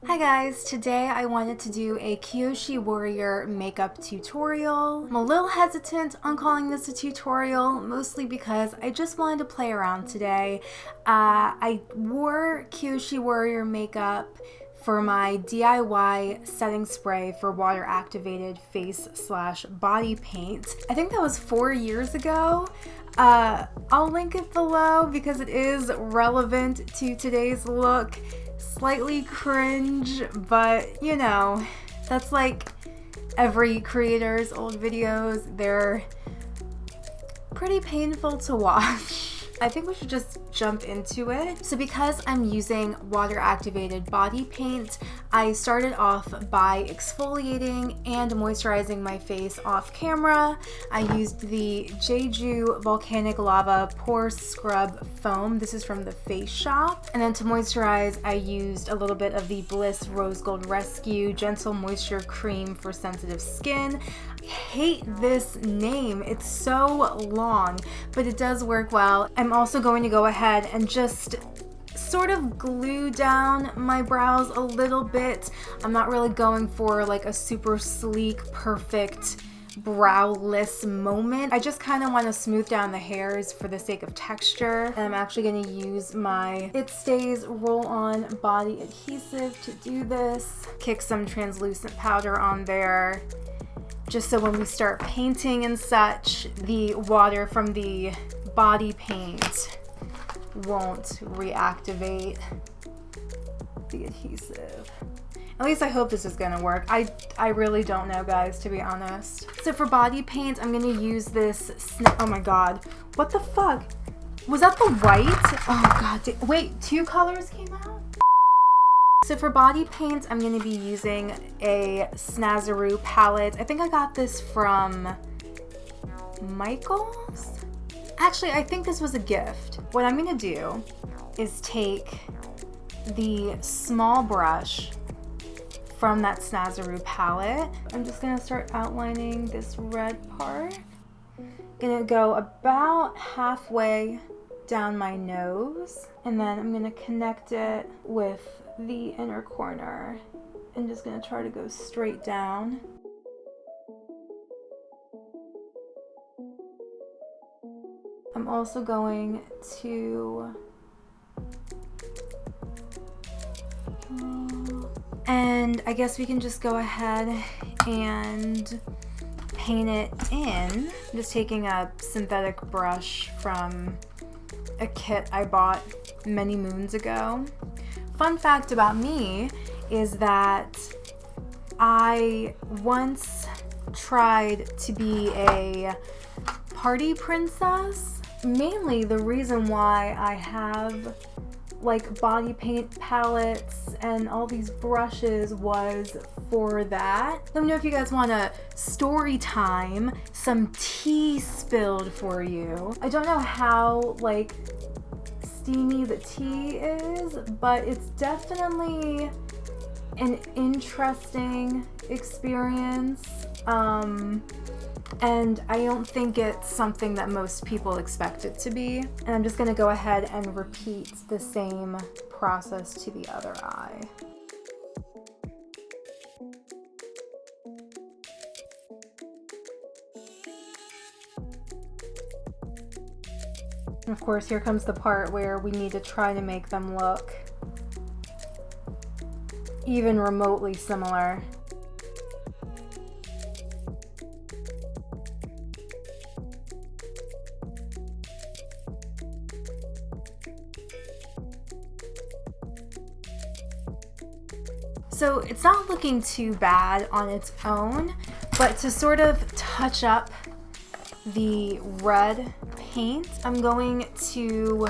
Hi guys, today I wanted to do a Kyoshi Warrior makeup tutorial. I'm a little hesitant on calling this a tutorial, mostly because I just wanted to play around today. I wore Kyoshi Warrior makeup for my DIY setting spray for water activated face/body paint. I think that was 4 years ago. I'll link it below because it is relevant to today's look. Slightly cringe, but you know, that's like every creator's old videos. They're pretty painful to watch. I think we should just jump into it. So because I'm using water activated body paint, I started off by exfoliating and moisturizing my face off camera. I used the Jeju Volcanic Lava Pore Scrub Foam. This is from the Face Shop. And then to moisturize, I used a little bit of the Bliss Rose Gold Rescue Gentle Moisture Cream for sensitive skin. I hate this name. It's so long, but it does work well. I'm also going to go ahead and just sort of glue down my brows a little bit. I'm not really going for like a super sleek, perfect browless moment. I just kind of want to smooth down the hairs for the sake of texture. And I'm actually going to use my It Stays Roll-On Body Adhesive to do this. Kick some translucent powder on there, just so when we start painting and such, the water from the body paint won't reactivate the adhesive. At least I hope this is gonna work. I really don't know, guys, to be honest. So for body paint, I'm gonna use this, oh my god, what the fuck? Was that the white? Oh god, wait, two colors came out? So for body paint, I'm going to be using a Snazaroo palette. I think I got this from Michael's? Actually, I think this was a gift. What I'm going to do is take the small brush from that Snazaroo palette. I'm just going to start outlining this red part. Going to go about halfway down my nose, and then I'm going to connect it with the inner corner and just gonna try to go straight down. I'm also going to and I guess we can just go ahead and paint it in. I'm just taking a synthetic brush from a kit I bought many moons ago. Fun fact about me is that I once tried to be a party princess. Mainly the reason why I have like body paint palettes and all these brushes was for that. Let me know if you guys want a story time, some tea spilled for you. I don't know how like steamy the tea is, but it's definitely an interesting experience, and I don't think it's something that most people expect it to be. And I'm just gonna go ahead and repeat the same process to the other eye. And of course, here comes the part where we need to try to make them look even remotely similar. So it's not looking too bad on its own, but to sort of touch up the red paint, I'm going to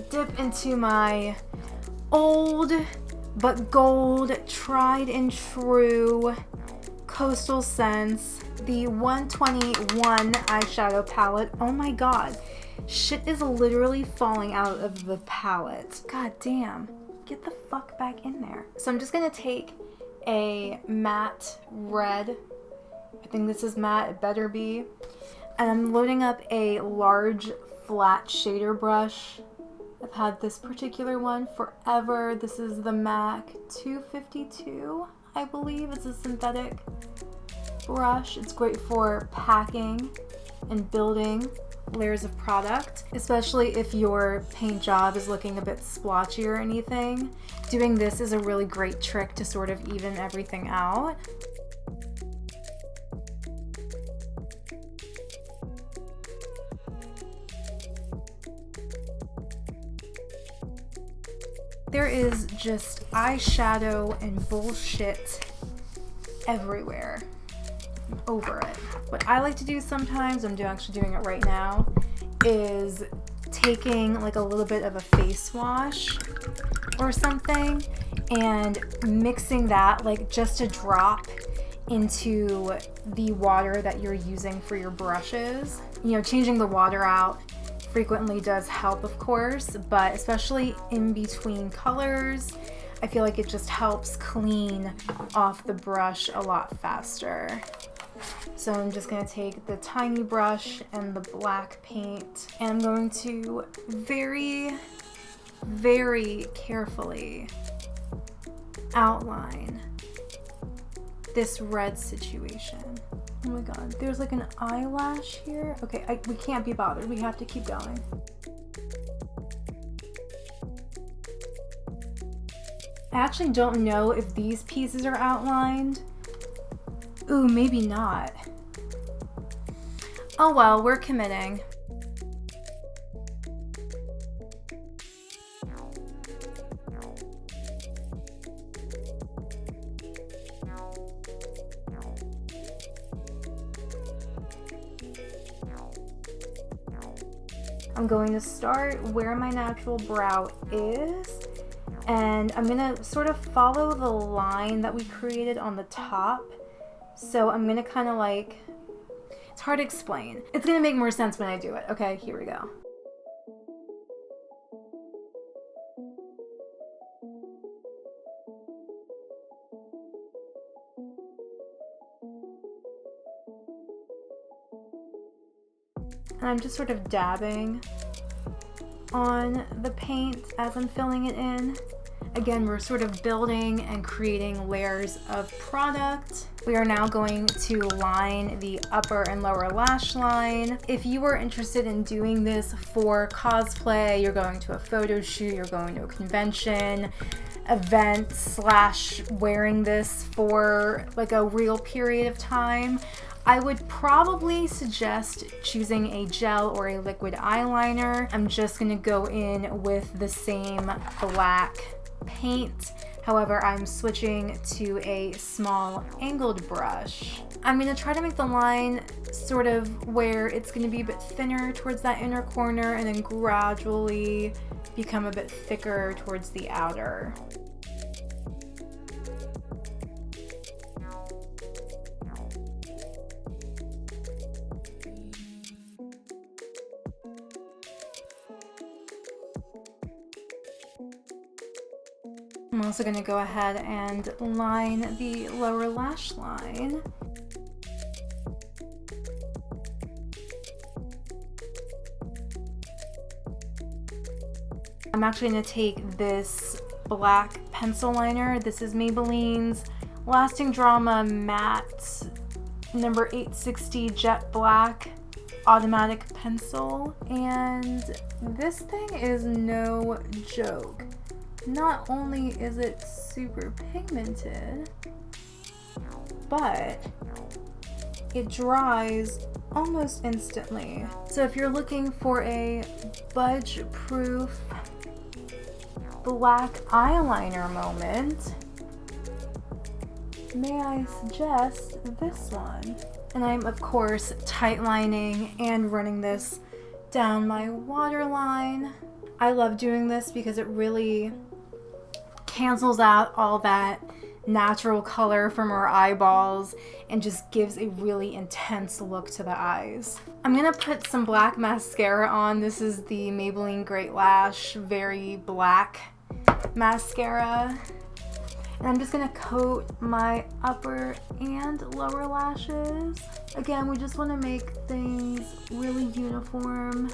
dip into my old but gold, tried and true Coastal Scents, the 121 eyeshadow palette. Oh my god, shit is literally falling out of the palette. God damn, get the fuck back in there. So I'm just gonna take a matte red, I think this is matte, it better be, and I'm loading up a large flat shader brush I've had this particular one forever. This is the MAC 252, I believe. It's a synthetic brush. It's great for packing and building layers of product, especially if your paint job is looking a bit splotchy or anything. Doing this is a really great trick to sort of even everything out. There is just eyeshadow and bullshit everywhere over it. What I like to do sometimes, I'm actually doing it right now, is taking like a little bit of a face wash or something and mixing that, like just a drop, into the water that you're using for your brushes. You know, changing the water out frequently does help, of course, but especially in between colors, I feel like it just helps clean off the brush a lot faster. So I'm just going to take the tiny brush and the black paint, and I'm going to very, very carefully outline this red situation. Oh my god, there's like an eyelash here. Okay, we can't be bothered. We have to keep going. I actually don't know if these pieces are outlined. Ooh, maybe not. Oh well, we're committing. I'm going to start where my natural brow is, and I'm gonna sort of follow the line that we created on the top. So I'm gonna kind of like, it's hard to explain. It's gonna make more sense when I do it. Okay, here we go. And I'm just sort of dabbing on the paint as I'm filling it in. Again, we're sort of building and creating layers of product. We are now going to line the upper and lower lash line. If you are interested in doing this for cosplay, you're going to a photo shoot, you're going to a convention, event / wearing this for like a real period of time, I would probably suggest choosing a gel or a liquid eyeliner. I'm just gonna go in with the same black paint. However, I'm switching to a small angled brush. I'm gonna try to make the line sort of where it's gonna be a bit thinner towards that inner corner and then gradually become a bit thicker towards the outer. I'm also going to go ahead and line the lower lash line. I'm actually going to take this black pencil liner. This is Maybelline's Lasting Drama Matte number 860 Jet Black Automatic Pencil. And this thing is no joke. Not only is it super pigmented, but it dries almost instantly. So if you're looking for a budge-proof black eyeliner moment, may I suggest this one? And I'm of course tight lining and running this down my waterline. I love doing this because it really cancels out all that natural color from our eyeballs and just gives a really intense look to the eyes. I'm gonna put some black mascara on. This is the Maybelline Great Lash Very Black mascara. And I'm just gonna coat my upper and lower lashes. Again, we just wanna make things really uniform.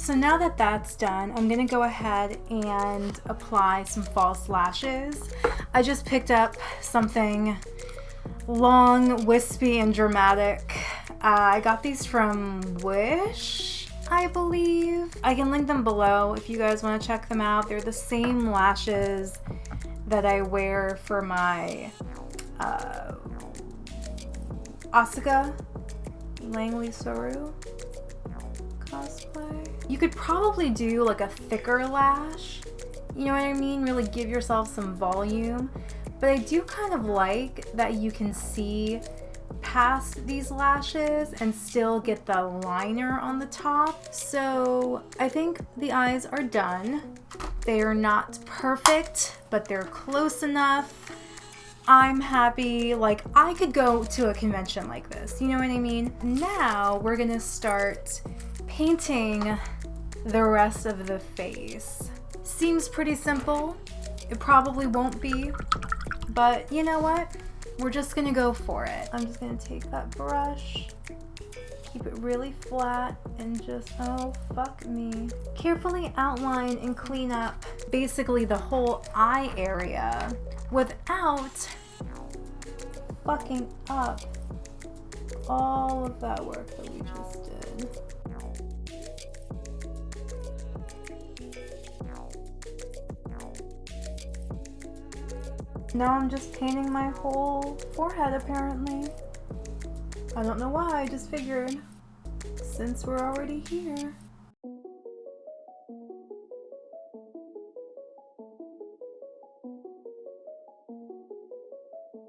So now that that's done, I'm gonna go ahead and apply some false lashes. I just picked up something long, wispy, and dramatic. I got these from Wish, I believe. I can link them below if you guys want to check them out. They're the same lashes that I wear for my Asuka Langley Soru cosplay. You could probably do like a thicker lash, you know what I mean? Really give yourself some volume. But I do kind of like that you can see past these lashes and still get the liner on the top. So I think the eyes are done. They are not perfect, but they're close enough. I'm happy. Like, I could go to a convention like this, you know what I mean? Now we're gonna start painting the rest of the face. Seems pretty simple. It probably won't be, but you know what? We're just gonna go for it. I'm just gonna take that brush, keep it really flat, and just, oh, fuck me. Carefully outline and clean up basically the whole eye area without fucking up all of that work that we just did. Now I'm just painting my whole forehead apparently. I don't know why, I just figured since we're already here.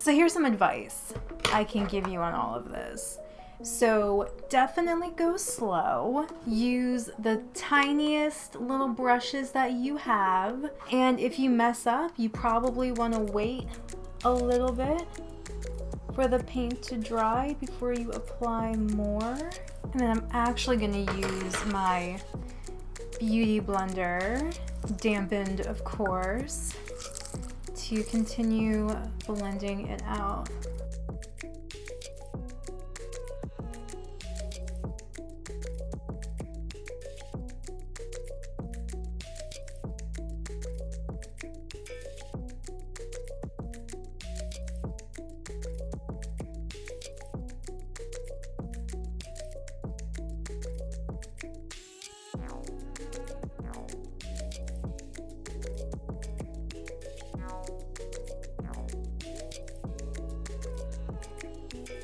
So here's some advice I can give you on all of this. So definitely go slow. Use the tiniest little brushes that you have. And if you mess up, you probably want to wait a little bit for the paint to dry before you apply more. And then I'm actually going to use my Beauty Blender, dampened of course, to continue blending it out.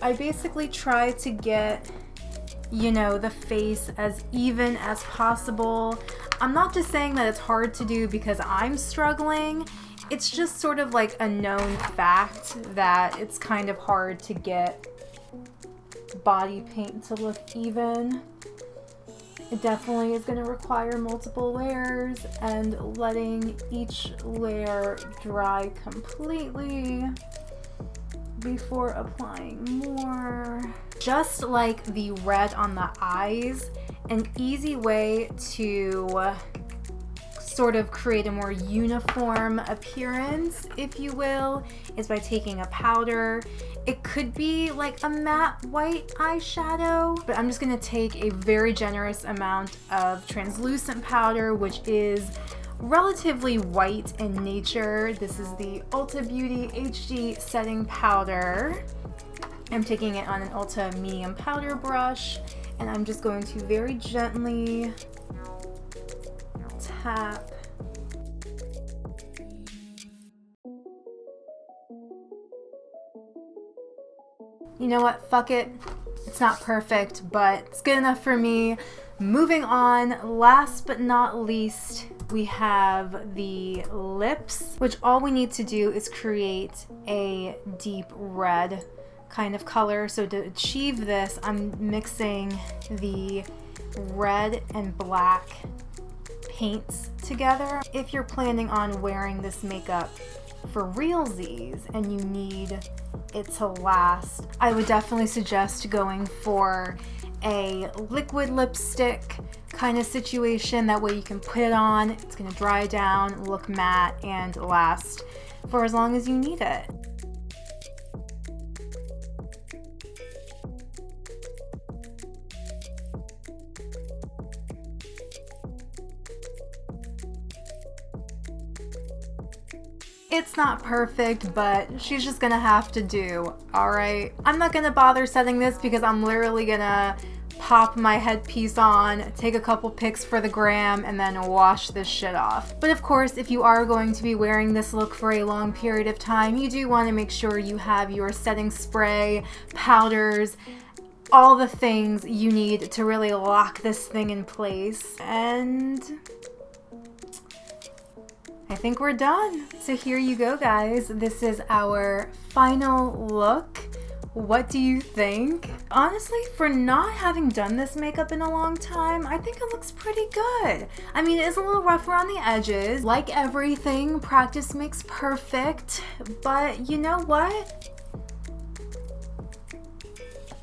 I basically try to get, you know, the face as even as possible. I'm not just saying that it's hard to do because I'm struggling. It's just sort of like a known fact that it's kind of hard to get body paint to look even. It definitely is going to require multiple layers and letting each layer dry completely before applying more. Just like the red on the eyes, an easy way to sort of create a more uniform appearance, if you will, is by taking a powder. It could be like a matte white eyeshadow, but I'm just gonna take a very generous amount of translucent powder, which is relatively white in nature. This is the Ulta Beauty HD setting powder. I'm taking it on an Ulta medium powder brush, and I'm just going to very gently tap. You know what? Fuck it. It's not perfect, but it's good enough for me. Moving on, last but not least, we have the lips, which all we need to do is create a deep red kind of color. So to achieve this, I'm mixing the red and black paints together. If you're planning on wearing this makeup for realsies and you need it to last, I would definitely suggest going for a liquid lipstick kind of situation. That way you can put it on, it's gonna dry down, look matte, and last for as long as you need it. It's not perfect, but she's just gonna have to do, alright? I'm not gonna bother setting this because I'm literally gonna pop my headpiece on, take a couple pics for the gram, and then wash this shit off. But of course, if you are going to be wearing this look for a long period of time, you do want to make sure you have your setting spray, powders, all the things you need to really lock this thing in place. And I think we're done. So here you go, guys. This is our final look. What do you think? Honestly, for not having done this makeup in a long time, I think it looks pretty good. I mean, it is a little rough around the edges. Like everything, practice makes perfect, but you know what?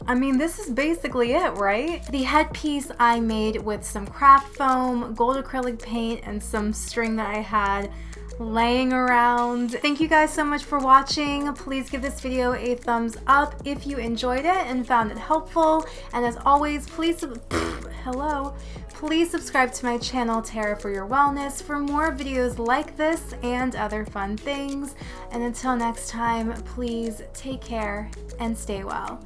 I mean, this is basically it, right? The headpiece I made with some craft foam, gold acrylic paint, and some string that I had laying around. Thank you guys so much for watching. Please give this video a thumbs up if you enjoyed it and found it helpful. And as always, please subscribe to my channel, Tara for Your Wellness, for more videos like this and other fun things. And until next time, please take care and stay well.